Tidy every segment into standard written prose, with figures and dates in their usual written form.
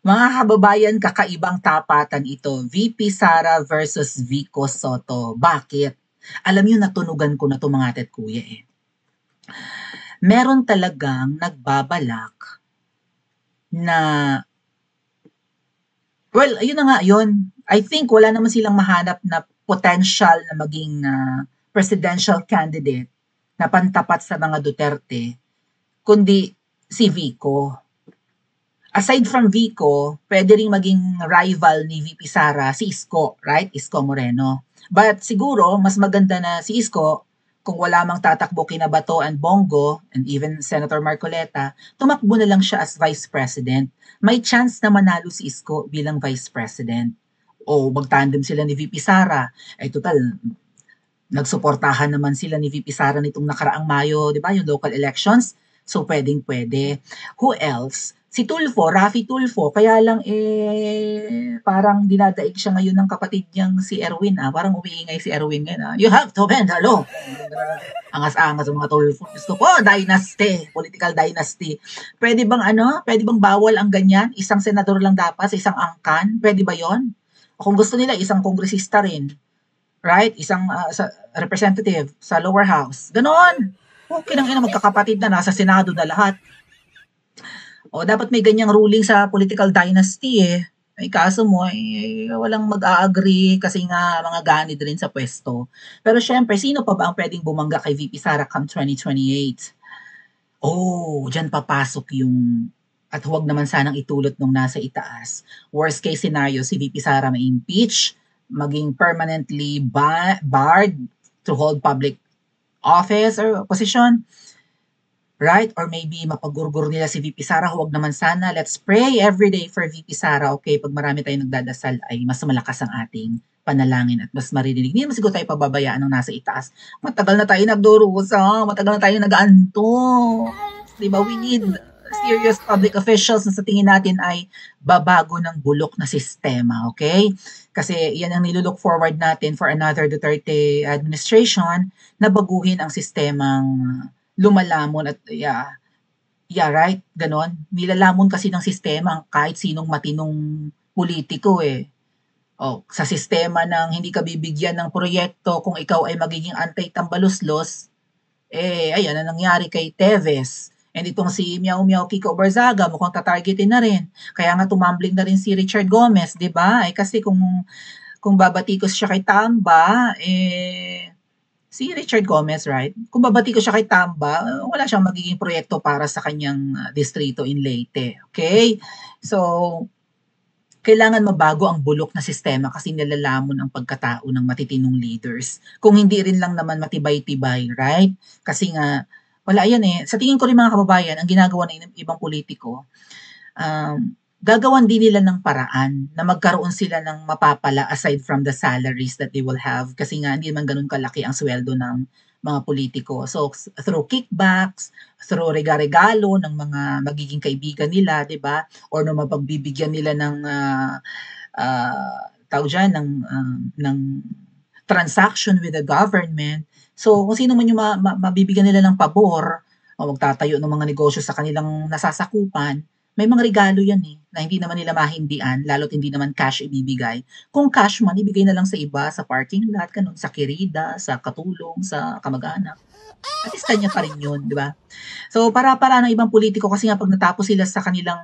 Mga kababayan, kakaibang tapatan ito. VP Sara versus Vico Soto. Bakit? Alam niyo, natunugan ko na 'to mga ate at kuya eh. Meron talagang nagbabalak na, well, ayun na nga yun. I think wala naman silang mahanap na potential na maging presidential candidate na pantapat sa mga Duterte, kundi si Vico. Aside from Vico, pwede ring maging rival ni VP Sara si Isko, right? Isko Moreno. But siguro, mas maganda na si Isko, kung wala mang tatakbo kina Bato and Bongo, and even Senator Marcoleta, tumakbo na lang siya as Vice President. May chance na manalo si Isko bilang Vice President. O magtandem sila ni VP Sara. Ay total, nagsuportahan naman sila ni VP Sara nitong nakaraang Mayo, di ba, yung local elections. So, pwedeng-pwede. Who else? Si Tulfo, Raffy Tulfo, kaya lang parang dinadaig siya ngayon ng kapatid niyang si Erwin. Parang umiingay si Erwin ngayon. You have to bend the law. Angas-angas ang mga Tulfo. Gusto ko, dynasty, political dynasty. Pwede bang bawal ang ganyan? Isang senador lang dapat sa isang angkan? Pwede ba yon? O kung gusto nila, isang kongresista rin, right? Isang representative sa lower house. Ganon. Okay lang ina, magkakapatid na, nasa Senado na lahat. O dapat may ganyang ruling sa political dynasty eh. Ay kaso mo, walang mag-a-agree kasi nga mga ganid rin sa pwesto. Pero syempre, sino pa ba ang pwedeng bumangga kay VP Sara come 2028? Oh, dyan papasok yung, at huwag naman sanang itulot nung nasa itaas. Worst case scenario, si VP Sara ma-impeach, maging permanently barred to hold public office or position, right? Or maybe mapagurgur nila si VP Sara, huwag naman sana. Let's pray every day for VP Sara, okay? Pag marami tayong nagdadasal ay mas malakas ang ating panalangin at mas maririnig. Hindi naman siguro tayo pababayaan ng nasa itaas. Matagal na tayo nagdurusa, matagal na tayo nag-aanto. Diba? We need serious public officials na sa tingin natin ay babago ng bulok na sistema, okay? Kasi yan ang nilulook forward natin for another Duterte administration na baguhin ang sistemang lumalamon at right, ganon. Nilalamon kasi ng sistema ang kahit sinong matinong politiko eh. O, sa sistema ng hindi ka bibigyan ng proyekto kung ikaw ay magiging anti-tambaluslos, ayan ang nangyari kay Teves. And itong si Miao Miao Kiko Barzaga, mukhang tatargetin na rin. Kaya nga tumambling na rin si Richard Gomez, di ba? Kasi kung babatikos siya kay Tamba, si Richard Gomez, right? Kung babatikos siya kay Tamba, wala siyang magiging proyekto para sa kanyang distrito in Leyte. Okay? So, kailangan mabago ang bulok na sistema kasi nilalamon ang pagkatao ng matitinong leaders. Kung hindi rin lang naman matibay-tibay, right? Kasi nga, wala yan eh. Sa tingin ko rin mga kababayan, ang ginagawa ng ibang politiko, gagawan din nila ng paraan na magkaroon sila ng mapapala aside from the salaries that they will have kasi nga hindi man ganun kalaki ang sweldo ng mga politiko. So, through kickbacks, through regalo ng mga magiging kaibigan nila, di ba? Or no mapagbibigyan nila ng tawag dyan, ng transaction with the government. So, kung sino man yung mabibigyan nila ng pabor o magtatayo ng mga negosyo sa kanilang nasasakupan, may mga regalo yan eh, na hindi naman nila mahindian, lalo't hindi naman cash ibibigay. Kung cash man, ibigay na lang sa iba, sa parking lot, ganun, sa kirida, sa katulong, sa kamag-anak. At least kanya pa rin yun, di ba? So, para ng ibang politiko, kasi nga pag natapos sila sa kanilang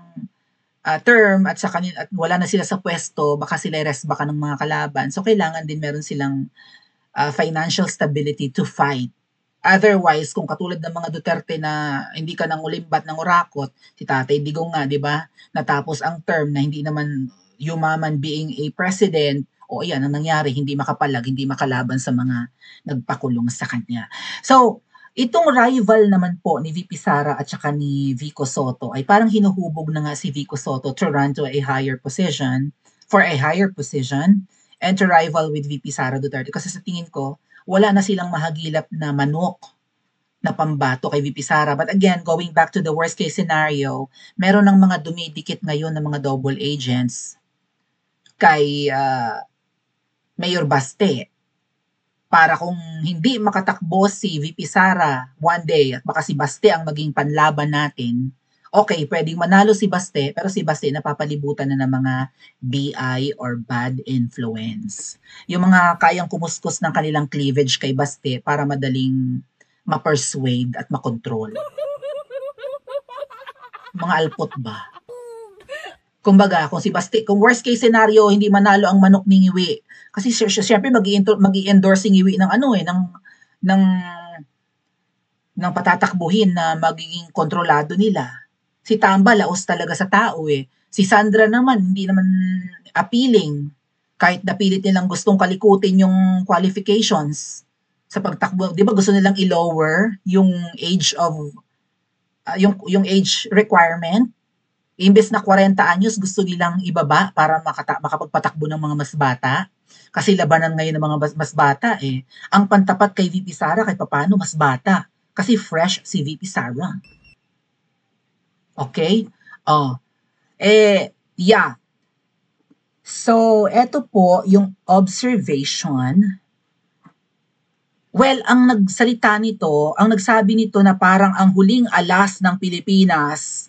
term at at wala na sila sa pwesto, baka sila rest baka ng mga kalaban. So, kailangan din meron silang financial stability to fight. Otherwise, kung katulad ng mga Duterte na hindi ka nang ulimbat ng urakot, si Tatay Digong nga, di ba, natapos ang term na hindi naman yumaman being a president, o ayan, ang nangyari, hindi makapalag, hindi makalaban sa mga nagpakulong sa kanya. So, itong rival naman po ni VP Sara at saka ni Vico Soto ay parang hinuhubog na nga si Vico Soto to run to a higher position, for a higher position, and to rival with VP Sara Duterte. Kasi sa tingin ko, wala na silang mahagilap na manok na pambato kay VP Sara. But again, going back to the worst case scenario, meron ng mga dumidikit ngayon ng mga double agents kay Mayor Baste para kung hindi makatakbo si VP Sara one day at baka si Baste ang maging panlaban natin, Okay, puwedeng manalo si Baste, pero si Baste napapalibutan na ng mga BI or bad influence. Yung mga kayang kumuskus ng kanilang cleavage kay Baste para madaling ma-persuade at makontrol. Mga alpot ba? Kumbaga, kung si Baste, kung worst case scenario, hindi manalo ang manok ni Ngiwi. Kasi syempre mag-i-endorse si Ngiwi ng ano eh, ng patatakbuhin na magiging kontrolado nila. Si Tamba, laos talaga sa tao eh. Si Sandra naman, hindi naman appealing. Kahit napilit nilang gustong kalikutin yung qualifications sa pagtakbo. Di ba gusto nilang i-lower yung age of, yung age requirement? Imbes na 40 anyos, gusto nilang ibaba para makapagpatakbo ng mga mas bata. Kasi labanan ngayon ng mga mas bata eh. Ang pantapat kay VP Sara, kahit papano, mas bata. Kasi fresh si VP Sara. Okay? Oh. Yeah. So, eto po yung observation. Well, ang nagsalita nito, ang nagsabi nito na parang ang huling alas ng Pilipinas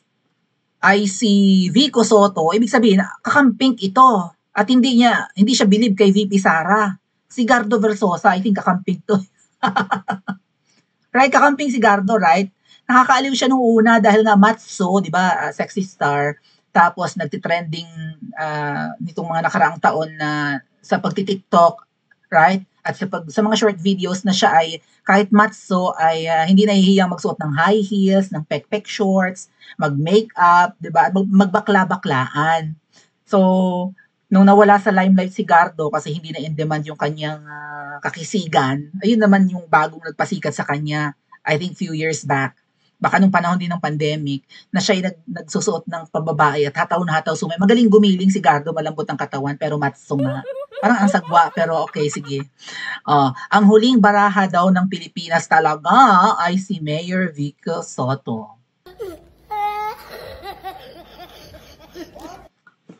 ay si Vico Soto. Ibig sabihin, kakamping ito. At hindi siya believe kay VP Sara. Si Gardo Versosa, I think kakamping to. Right, kakamping si Gardo, right? Nakakaaliw siya nung una dahil nga Matso, di ba, sexy star. Tapos nagtitrending nitong mga nakaraang taon na sa pagti-TikTok, right? At sa mga short videos na siya ay kahit Matso ay hindi nahihiyang magsuot ng high heels, ng pek-pek shorts, mag-makeup, di ba? Magbakla-baklaan. So, nung nawala sa limelight si Gardo kasi hindi na in demand yung kanyang kakisigan, ayun naman yung bagong nagpasikat sa kanya, I think few years back. Baka nung panahon din ng pandemic, na siya'y nagsusuot ng pambabae at hataw na hataw sumay. Magaling gumiling si Gardo, malambot ang katawan, pero matsong nga. Parang ang sagwa, pero okay, sige. Ang huling baraha daw ng Pilipinas talaga ay si Mayor Vico Soto.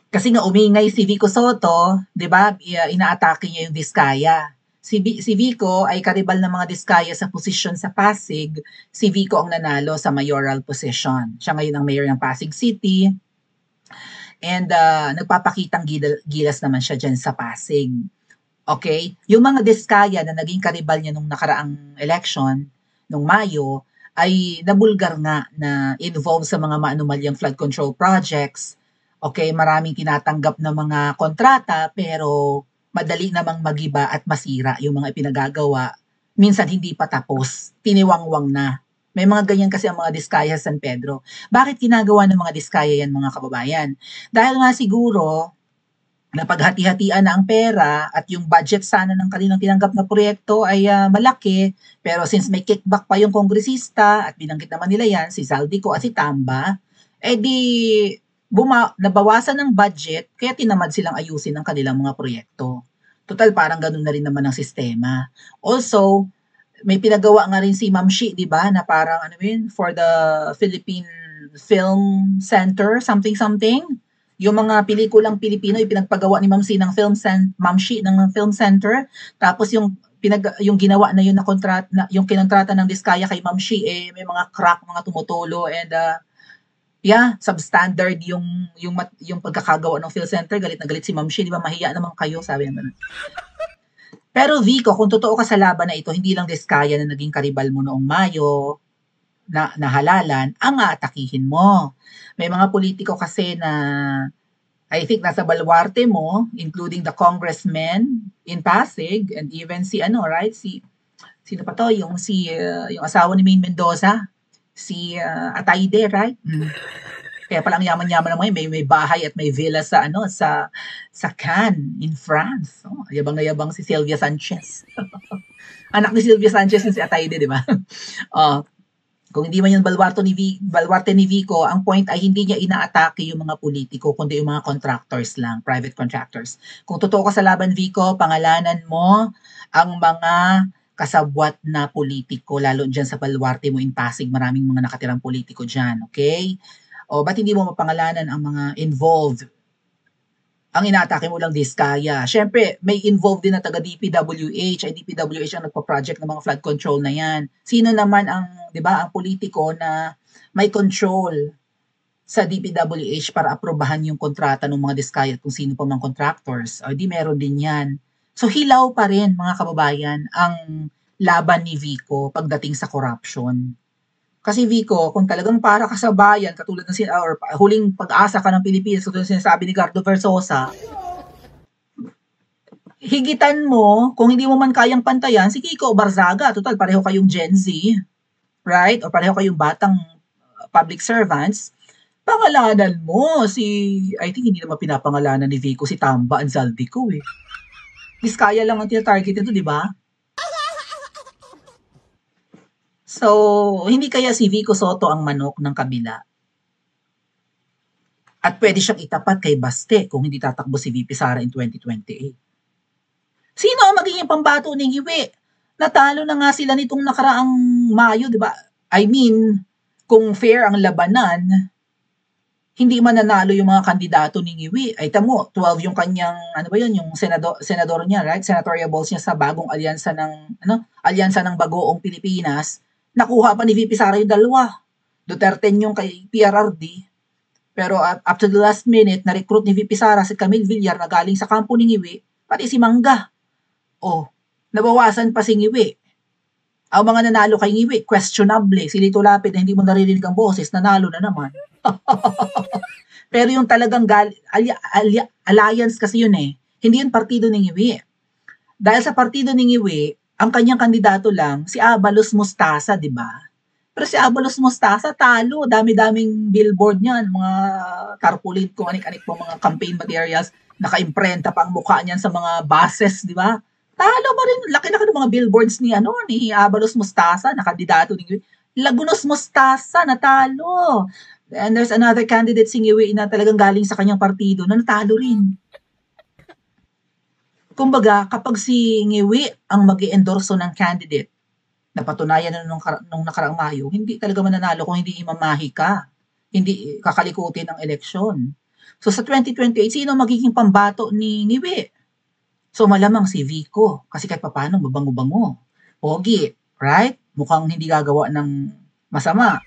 Kasi nga umingay si Vico Soto, 'di ba? Inaatake niya yung Diskaya. Si Vico ay karibal ng mga Diskaya sa posisyon sa Pasig. Si Vico ang nanalo sa mayoral position. Siya ngayon ang mayor ng Pasig City. And nagpapakitang gilas naman siya dyan sa Pasig. Okay? Yung mga Diskaya na naging karibal niya nung nakaraang election, nung Mayo, ay nabulgar nga na involved sa mga maanumalyang flood control projects. Okay, maraming tinatanggap na mga kontrata pero madali namang magiba at masira yung mga ipinagagawa. Minsan hindi pa tapos, tiniwangwang na. May mga ganyan kasi ang mga Diskaya sa San Pedro. Bakit ginagawa ng mga Diskaya yan mga kababayan? Dahil nga siguro, napaghati-hatian na ang pera at yung budget sana ng kanilang tinanggap na proyekto ay malaki. Pero since may kickback pa yung kongresista at binanggit naman nila yan, si Zaldico at si Tamba, di nabawasan ng budget kaya tinamad silang ayusin ang kanilang mga proyekto. Total parang ganun na rin naman ang sistema. Also, may pinagawa nga rin si Ma'am Shi, di ba, na parang for the Philippine Film Center, something. Yung mga pelikulang Pilipino, ipinagpagawa ni Ma'am Shi ng Ma'am Shi ng Film Center. Tapos yung ginawa na yun na yung kinontrata ng Diskaya kay Ma'am Shi, may mga crack, mga tumutulo, and substandard yung pagkakagawa ng Phil Center. Galit na galit si Ma'am Shi, di ba? Mahiya naman kayo, sabi naman. Pero Vico, kung totoo ka sa laban na ito, hindi lang Diskaya na naging karibal mo noong Mayo, na halalan, ang aatakihin mo. May mga politiko kasi na I think nasa baluarte mo, including the congressman in Pasig, and even si sino pa to, yung asawa ni Maine Mendoza, si Atayde, right? Kaya palang yaman-yaman naman may bahay at may villa sa Cannes in France. Yabang na yabang si Sylvia Sanchez. Anak ni Sylvia Sanchez yung si Atayde, di ba? Kung hindi man yung baluarte ni Vico, ang point ay hindi niya inaatake yung mga politiko, kundi yung mga contractors lang, private contractors. Kung totoo ka sa laban, Vico, pangalanan mo ang mga kasabwat na politiko, lalo dyan sa baluarte mo in Pasig, maraming mga nakatirang politiko dyan, okay? O ba't hindi mo mapangalanan ang mga involved? Ang inaatake mo lang Diskaya. Siyempre, may involved din na taga DPWH. Ay DPWH ang nagpa-project ng mga flood control na yan. Sino naman ang, di ba, ang politiko na may control sa DPWH para aprobahan yung kontrata ng mga diskaya at kung sino pa mang contractors. O di meron din yan. So hilaw pa rin mga kababayan ang laban ni Vico pagdating sa corruption. Kasi Vico, kung talagang para ka sa bayan, katulad ng or huling pag-asa ka ng Pilipinas, katulad ng sinasabi ni Gardo Versosa, higitan mo, kung hindi mo man kayang pantayan, si Kiko o Barzaga, total pareho kayong Gen Z, right? O pareho kayong batang public servants, pangalanan mo si, I think hindi naman pinapangalanan ni Vico si Tamba Anzaldico eh. Diskaya lang ang tina-target nito, di ba? So, hindi kaya si Vico Soto ang manok ng kabila? At pwede siyang itapat kay Baste kung hindi tatakbo si VP Sara in 2028. Sino ang magiging pambato ni Iwi? Natalo na nga sila nitong nakaraang Mayo, di ba? I mean, kung fair ang labanan, hindi man nanalo yung mga kandidato ni Iwi. Ay tamo, 12 yung kanyang, ano ba yun, yung senador niya, right? Senatorial balls niya sa bagong alyansa ng Bagoong Pilipinas. Nakuha pa ni VP Sara yung dalawa. Duterte yung kay PRRD. Pero up to the last minute, na-recruit ni VP Sara si Camille Villar na galing sa kampo ni Iwi, pati si Mangga. Nabawasan pa si Ngiwi. Ang mga nanalo kay Ngiwi, questionable. Si Lito Lapid na hindi mo naririnig ang boses, nanalo na naman. Pero yung talagang alliance kasi yun eh. Hindi yun partido ni Ngiwi. Dahil sa partido ni Ngiwi, ang kanyang kandidato lang, si Abalos Mustasa, di ba? Pero si Abalos Mustasa, talo. Dami-daming billboard niyan, mga tarpaulin kung anik-anik po mga campaign materials, naka-imprenta pa ang mukha niyan sa mga buses, di ba? Talo pa rin. Laki-laki ng mga billboards ni Abalos Mustasa, na kandidato ni Lagunos Mustasa, natalo. And there's another candidate si Ngiwi na talagang galing sa kanyang partido na natalo rin. Kumbaga, kapag si Ngiwi ang mag-i-endorso ng candidate, napatunayan na nung nakaraang Mayo, hindi talaga mananalo kung hindi imamahi ka. Hindi kakalikutin ang eleksyon. So sa 2028, sino magiging pambato ni Ngiwi? So malamang si Vico, kasi kahit papaano mabango-bango. Pogi, right? Mukhang hindi gagawa ng masama.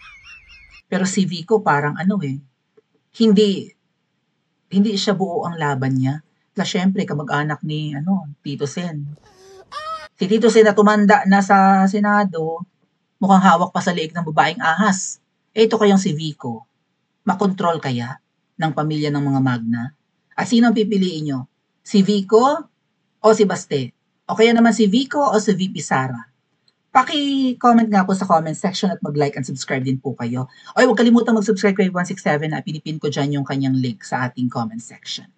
Pero si Vico parang hindi siya buo ang laban niya. Kasi syempre kamag-anak ni Tito Sen. Si Tito Sen na tumanda na sa Senado, mukhang hawak pa sa liig ng babaeng ahas. Ito kayang si Vico. Makontrol kaya ng pamilya ng mga Magna? At sino ang pipiliin nyo? Si Vico o si Baste? O kaya naman si Vico o si VP Sara? Paki-comment nga po sa comment section at mag-like and subscribe din po kayo. O huwag kalimutan mag-subscribe kay 167 na pinipin ko dyan yung kanyang link sa ating comment section.